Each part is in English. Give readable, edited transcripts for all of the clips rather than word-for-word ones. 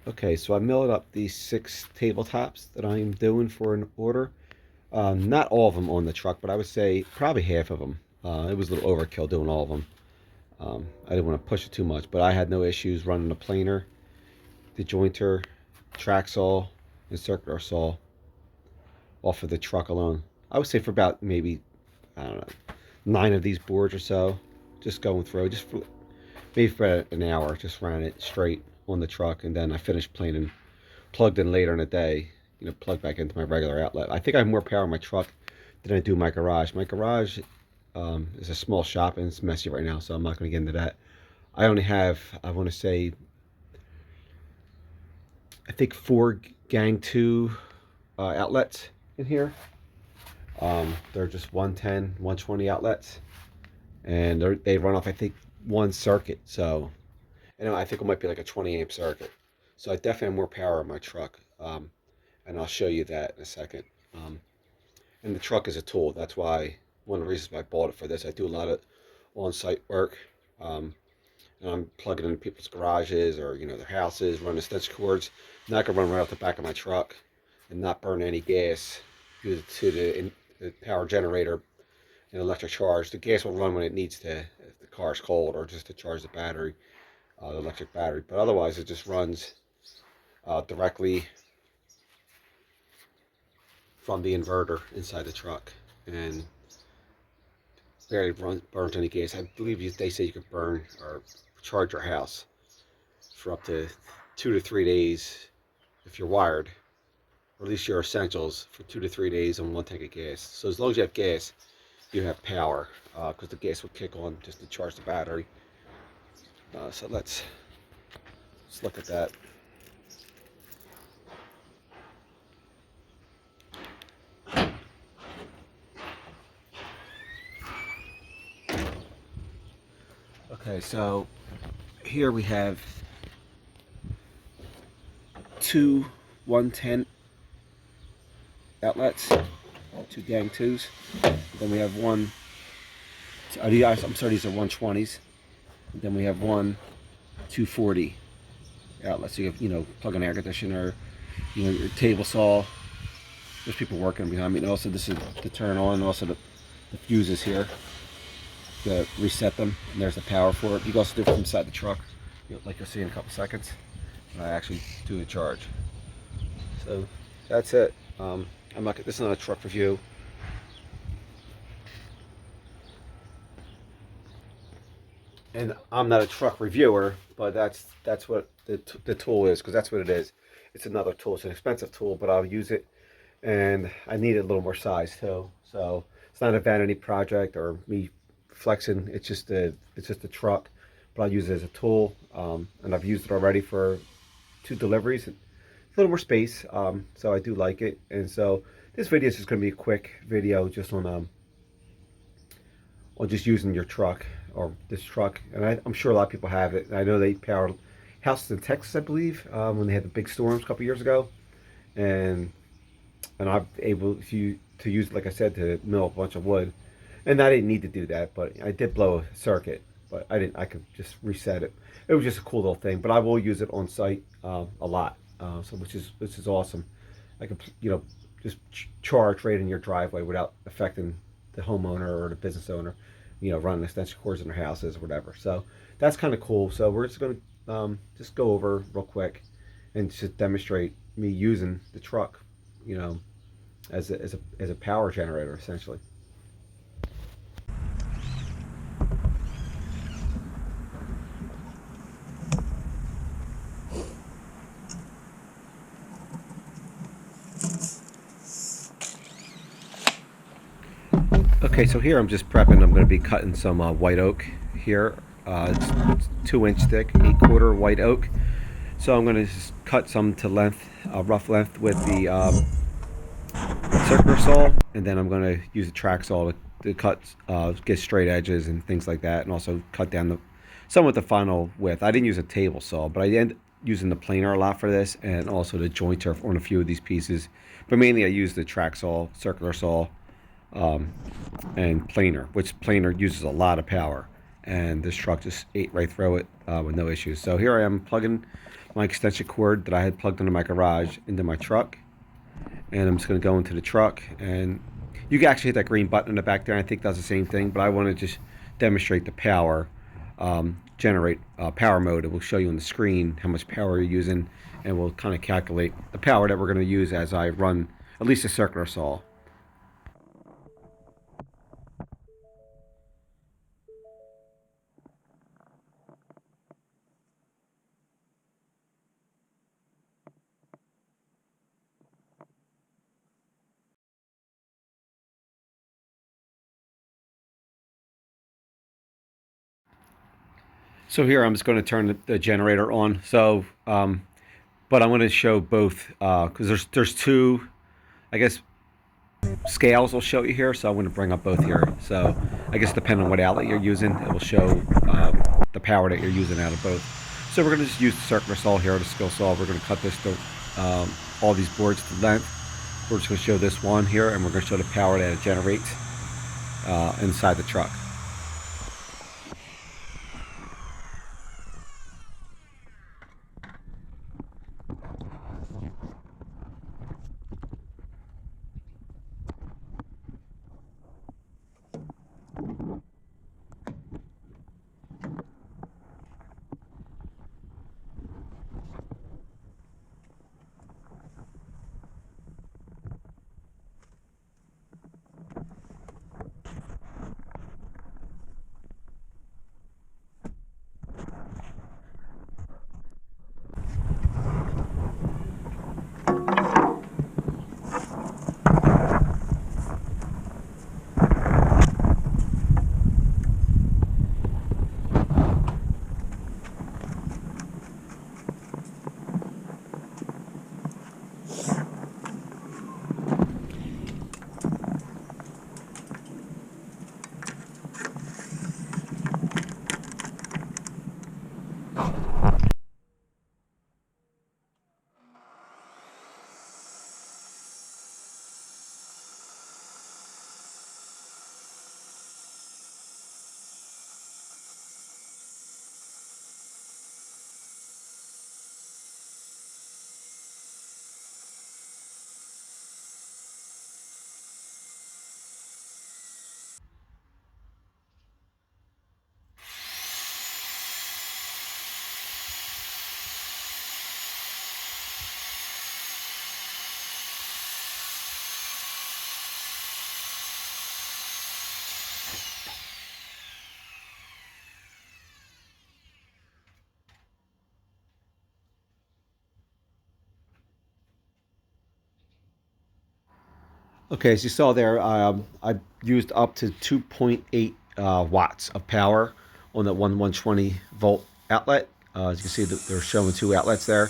Okay, so I milled up these 6 tabletops that I'm doing for an order. Not all of them on the truck, but I would say probably half of them. It was a little overkill doing all of them. I didn't want to push it too much, but I had no issues running the planer, the jointer, track saw, and circular saw off of the truck alone. I would say for about maybe, I don't know, 9 of these boards or so, just going through, just for, maybe for about an hour, just ran it straight on the truck, and then I finished planing, plugged in later in the day, plugged back into my regular outlet. I think I have more power in my truck than I do my garage. My garage is a small shop and it's messy right now, so I'm not going to get into that. I only have, I want to say, I think 4 Gang 2 outlets in here. They're just 110, 120 outlets, and they run off, I think, 1 circuit. So, I think it might be like a 20 amp circuit. So I definitely have more power in my truck, and I'll show you that in a second. And the truck is a tool. That's why one of the reasons I bought it for this. I do a lot of on-site work, and I'm plugging into people's garages or their houses, running extension cords. And I can run right off the back of my truck and not burn any gas due to the power generator and electric charge. The gas will run when it needs to, if the car's cold, or just to charge the battery, the electric battery. But otherwise, it just runs directly from the inverter inside the truck, and barely burns any gas. I believe they say you can burn or charge your house for up to 2 to 3 days if you're wired, or at least your essentials, for 2 to 3 days on 1 tank of gas. So as long as you have gas, you have power, because the gas will kick on just to charge the battery. So let's look at that. Okay, so here we have 2 110 outlets, 2 Gang 2s. Then we have one, I'm sorry, these are 120s. And then we have 1 240 outlet. So you have, plug an air conditioner, your table saw. There's people working behind me. And also this is to turn on, also the fuses here to reset them. And there's the power for it. You can also do it from inside the truck, like you'll see in a couple seconds when I actually do the charge. So that's it. This is not a truck review. And I'm not a truck reviewer, but that's what the tool is, because that's what it is. It's another tool. It's an expensive tool, but I'll use it, and I need a little more size too. So it's not a vanity project or me flexing. It's just a truck, but I'll use it as a tool. And I've used it already for 2 deliveries. A little more space, so I do like it. And so this video is just going to be a quick video just on just using your truck, or this truck. And I'm sure a lot of people have it. I know they powered houses in Texas, I believe, when they had the big storms a couple years ago, and I'm able to use it, like I said, to mill a bunch of wood. And I didn't need to do that, but I did blow a circuit, but I could just reset it. It was just a cool little thing, but I will use it on site a lot, so which is awesome. I could just charge right in your driveway without affecting the homeowner or the business owner, running extension cords in their houses or whatever. So that's kind of cool. So we're just going to just go over real quick and just demonstrate me using the truck, as a power generator, essentially. Okay, so here I'm just prepping. I'm going to be cutting some white oak here. It's 2-inch thick, 8/4 white oak. So I'm going to just cut some to length, rough length, with the circular saw, and then I'm going to use the track saw to cut, get straight edges and things like that, and also cut down some with the final width. I didn't use a table saw, but I ended up using the planer a lot for this, and also the jointer on a few of these pieces. But mainly I use the track saw, circular saw, and planer, which planer uses a lot of power, and this truck just ate right through it with no issues. So here I am plugging my extension cord that I had plugged into my garage into my truck, and I'm just going to go into the truck, and you can actually hit that green button in the back there. I think that's the same thing, but I want to just demonstrate the power, generate power mode. It will show you on the screen how much power you're using, and we'll kind of calculate the power that we're going to use as I run at least a circular saw. So here I'm just going to turn the generator on. So, but I'm going to show both because there's two, I guess, scales will show you here. So I'm going to bring up both here. So I guess depending on what outlet you're using, it will show the power that you're using out of both. So we're going to just use the circular saw here, the skill saw. We're going to cut this to all these boards to length. We're just going to show this one here, and we're going to show the power that it generates inside the truck. Okay, as you saw there, I used up to 2.8 watts of power on that 120 volt outlet. As you can see, they're showing two outlets there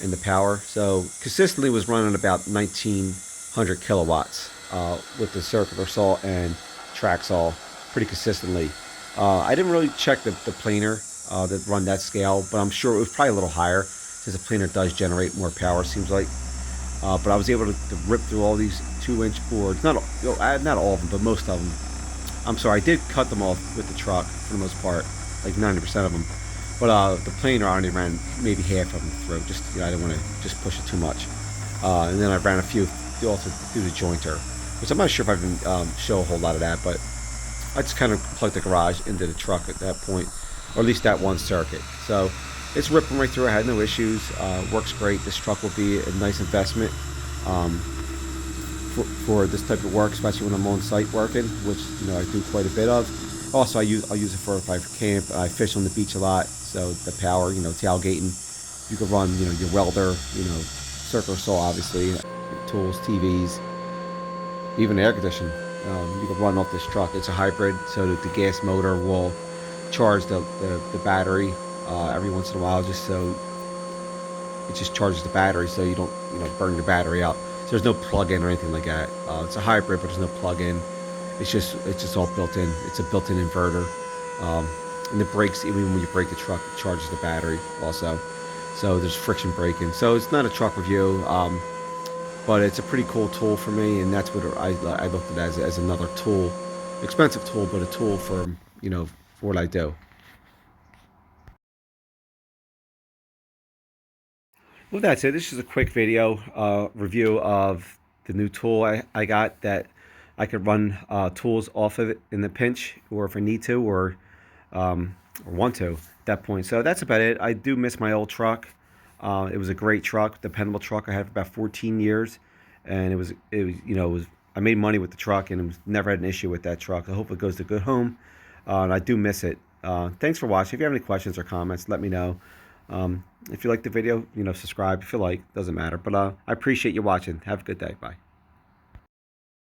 in the power. So consistently was running about 1900 kilowatts with the circular saw and Tracksaw pretty consistently. I didn't really check the planer that run that scale, but I'm sure it was probably a little higher since the planer does generate more power, seems like. But I was able to rip through all these 2-inch boards. Not all of them, but most of them. I'm sorry, I did cut them off with the truck for the most part, like 90% of them. But the planer I only ran maybe half of them through. Just I didn't want to just push it too much. And then I ran a few also through the jointer, which I'm not sure if I can show a whole lot of that. But I just kind of plugged the garage into the truck at that point, or at least that one circuit. So it's ripping right through. I had no issues. Works great. This truck will be a nice investment for this type of work, especially when I'm on site working, which I do quite a bit of. Also, I'll use it for if I camp. I fish on the beach a lot, so the power, tailgating. You can run, your welder, circular saw, obviously, tools, TVs, even air conditioning. You can run off this truck. It's a hybrid, so that the gas motor will charge the battery every once in a while, just so it just charges the battery, so you don't burn your battery out. So there's no plug-in or anything like that. It's a hybrid, but there's no plug-in. It's just all built in. It's a built-in inverter, and the brakes, even when you brake the truck, it charges the battery also. So there's friction braking. So it's not a truck review, but it's a pretty cool tool for me, and that's what I looked at it as another tool, expensive tool, but a tool for for what I do. Well, that's it. This is a quick video review of the new tool I got that I could run tools off of it in the pinch, or if I need to, or want to at that point. So that's about it. I do miss my old truck. It was a great truck, dependable truck. I had for about 14 years, and it was I made money with the truck, and it was, never had an issue with that truck. I hope it goes to good home, and I do miss it. Thanks for watching. If you have any questions or comments, let me know. If you like the video, subscribe if you like. Doesn't matter. But I appreciate you watching. Have a good day. Bye.